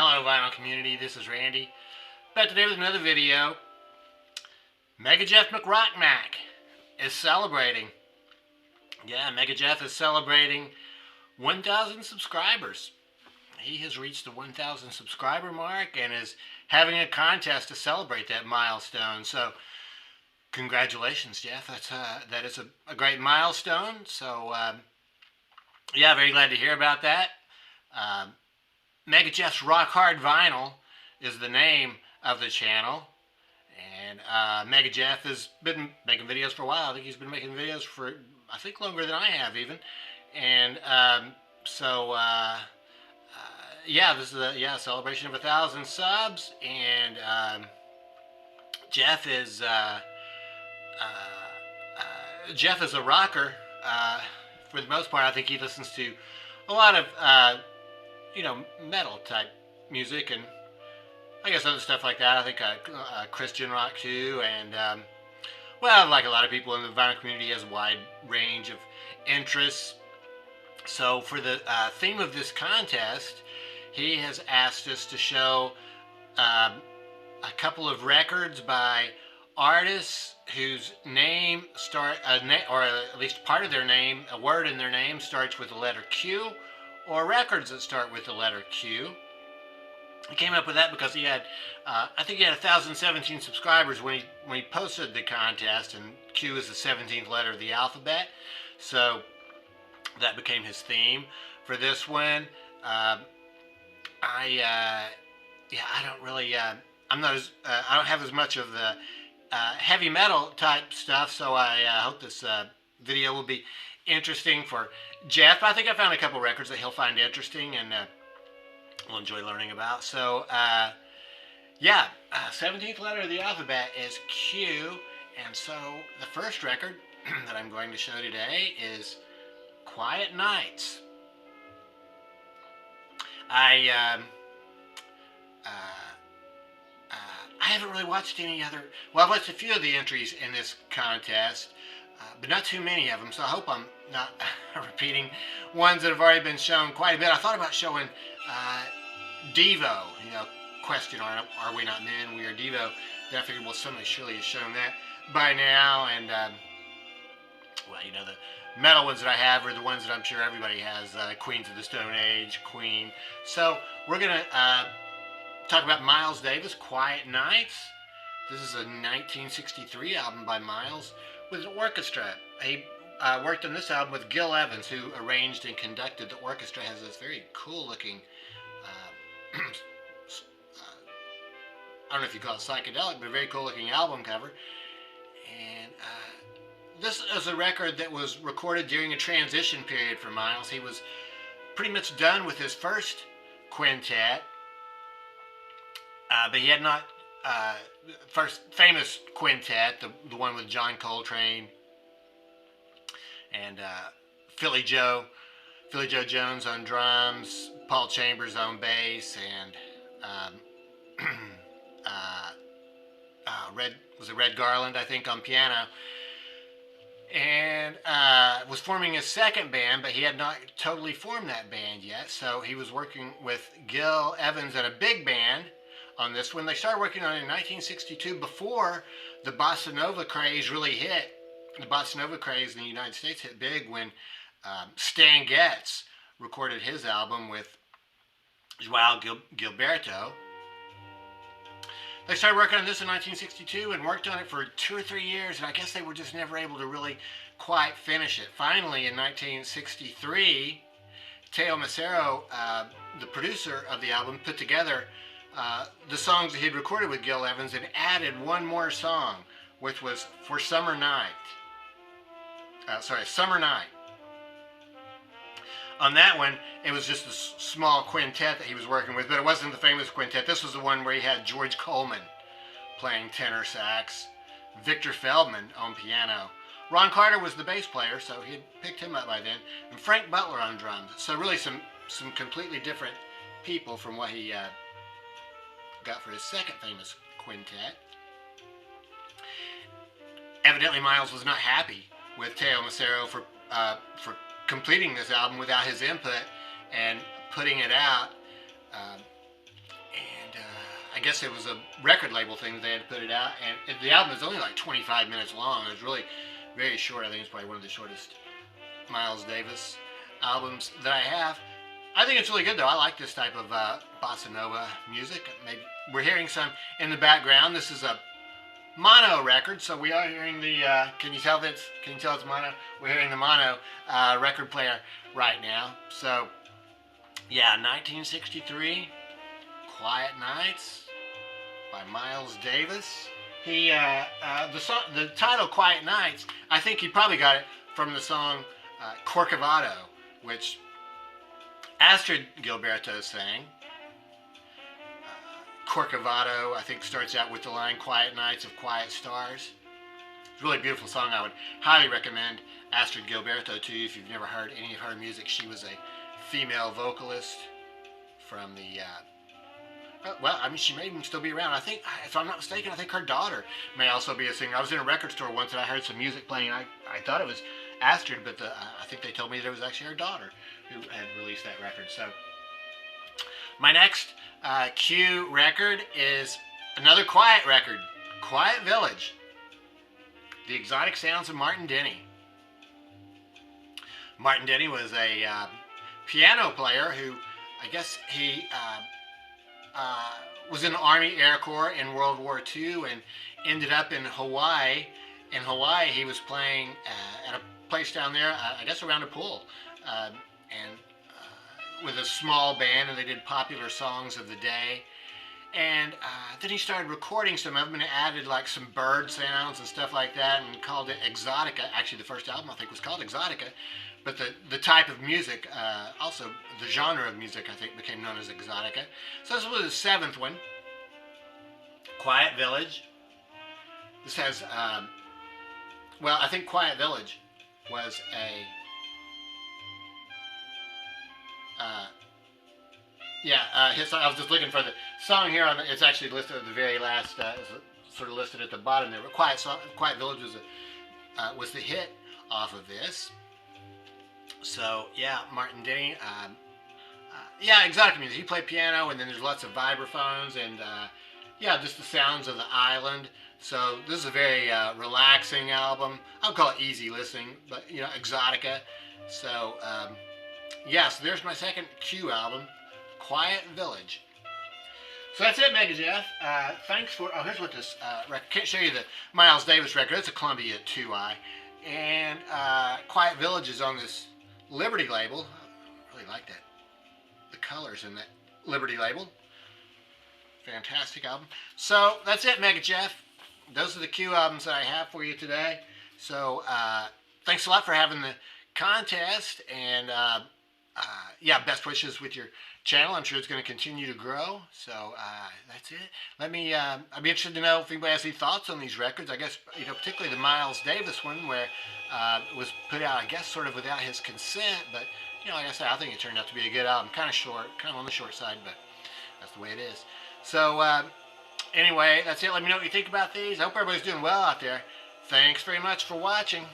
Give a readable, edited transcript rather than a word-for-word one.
Hello vinyl community, this is Randy. Back today with another video. MegaJeff McRockMac is celebrating. Yeah, MegaJeff is celebrating 1,000 subscribers. He has reached the 1,000 subscriber mark and is having a contest to celebrate that milestone. So, congratulations, Jeff. That is a great milestone. So, yeah, very glad to hear about that. MegaJeff's Rock Hard Vinyl is the name of the channel. And MegaJeff has been making videos for a while. I think he's been making videos for, longer than I have even. And yeah, this is a celebration of 1,000 subs. And Jeff is a rocker. For the most part, I think he listens to a lot of metal type music and I guess other stuff like that. I think Christian rock too, and well, like a lot of people in the vinyl community, he has a wide range of interests. So for the theme of this contest, he has asked us to show a couple of records by artists whose name or at least part of their name, a word in their name starts with the letter Q, or records that start with the letter Q. He came up with that because he had, I think he had 1,017 subscribers when he posted the contest, and Q is the 17th letter of the alphabet. So that became his theme for this one. I don't have as much of the heavy metal type stuff, so I hope this video will be interesting for Jeff. I think I found a couple records that he'll find interesting and will enjoy learning about. So, yeah, 17th letter of the alphabet is Q, and so the first record that I'm going to show today is Quiet Nights. I haven't really watched any other, well, I've watched a few of the entries in this contest, but not too many of them, so I hope I'm not repeating ones that have already been shown quite a bit. I thought about showing Devo, question, are we not men, we are Devo. Then I figured, well, somebody surely has shown that by now, and well, the metal ones that I have are the ones that I'm sure everybody has, Queens of the Stone Age, Queen. So we're going to talk about Miles Davis, Quiet Nights. This is a 1963 album by Miles with an orchestra. He worked on this album with Gil Evans, who arranged and conducted the orchestra. It has this very cool looking, I don't know if you call it psychedelic, but a very cool looking album cover. And this is a record that was recorded during a transition period for Miles. He was pretty much done with his first quintet, but he had not, first famous quintet, the one with John Coltrane and Philly Joe Jones on drums, Paul Chambers on bass, and Red Garland, I think, on piano. And was forming his second band, but he had not totally formed that band yet. So he was working with Gil Evans and a big band on this one. They started working on it in 1962, before the Bossa Nova craze really hit. The Bossa Nova craze in the United States hit big when Stan Getz recorded his album with Joao Gilberto. They started working on this in 1962 and worked on it for 2 or 3 years, and I guess they were just never able to really quite finish it. Finally, in 1963, Teo Macero, the producer of the album, put together the songs that he'd recorded with Gil Evans and added one more song, which was for Summer Night. Summer Night. On that one, it was just a small quintet that he was working with, but it wasn't the famous quintet. This was the one where he had George Coleman playing tenor sax, Victor Feldman on piano. Ron Carter was the bass player, so he had picked him up by then, and Frank Butler on drums. So really some completely different people from what he got for his second famous quintet. Evidently, Miles was not happy with Teo Macero for completing this album without his input and putting it out I guess it was a record label thing that they had to put it out, and the album is only like 25 minutes long. It was really very short. I think it's probably one of the shortest Miles Davis albums that I have. I think it's really good though. I like this type of bossa nova music. Maybe we're hearing some in the background. This is a mono record, so we are hearing the. Can you tell it's mono? We're hearing the mono record player right now. So yeah, 1963, Quiet Nights by Miles Davis. He the title Quiet Nights. I think he probably got it from the song Corcovado, which Astrid Gilberto sang. Corcovado, I think, starts out with the line Quiet Nights of Quiet Stars. It's a really beautiful song. I would highly recommend Astrid Gilberto to you if you've never heard any of her music. She was a female vocalist from the, well, I mean, she may even still be around. I think, if I'm not mistaken, I think her daughter may also be a singer. I was in a record store once and I heard some music playing. I thought it was Astrid, but I think they told me that it was actually her daughter who had released that record. So my next Q record is another Quiet record, Quiet Village, The Exotic Sounds of Martin Denny. Martin Denny was a piano player who, I guess he was in the Army Air Corps in World War II and ended up in Hawaii. In Hawaii, he was playing at a place down there, I guess around a pool, and with a small band, and they did popular songs of the day. And then he started recording some of them and added like some bird sounds and stuff like that and called it Exotica. Actually, the first album I think was called Exotica, but the type of music, also the genre of music, I think became known as Exotica. So this was his seventh one, Quiet Village. This has, well, I think Quiet Village was a, I was just looking for the song here. It's actually listed at the very last, sort of listed at the bottom there. But Quiet Village was the hit off of this. So yeah, Martin Denny. Yeah, exotic music. He played piano, and then there's lots of vibraphones, and yeah, just the sounds of the island. So this is a very relaxing album. I would call it easy listening, but you know, Exotica. So yeah, so there's my second Q album, Quiet Village. So that's it, MegaJeff. Thanks for, oh, here's what this record, can't show you the Miles Davis record. It's a Columbia 2i. And Quiet Village is on this Liberty label. I really like that, the colors in that Liberty label. Fantastic album. So that's it, MegaJeff. Those are the Q albums that I have for you today. So thanks a lot for having the contest, and yeah, best wishes with your channel. I'm sure it's going to continue to grow. So that's it. Let me, I'd be interested to know if anybody has any thoughts on these records. I guess, you know, particularly the Miles Davis one, where it was put out, I guess, sort of without his consent. But, you know, like I said, I think it turned out to be a good album. Kind of short, kind of on the short side, but that's the way it is. So anyway, that's it. Let me know what you think about these. I hope everybody's doing well out there. Thanks very much for watching.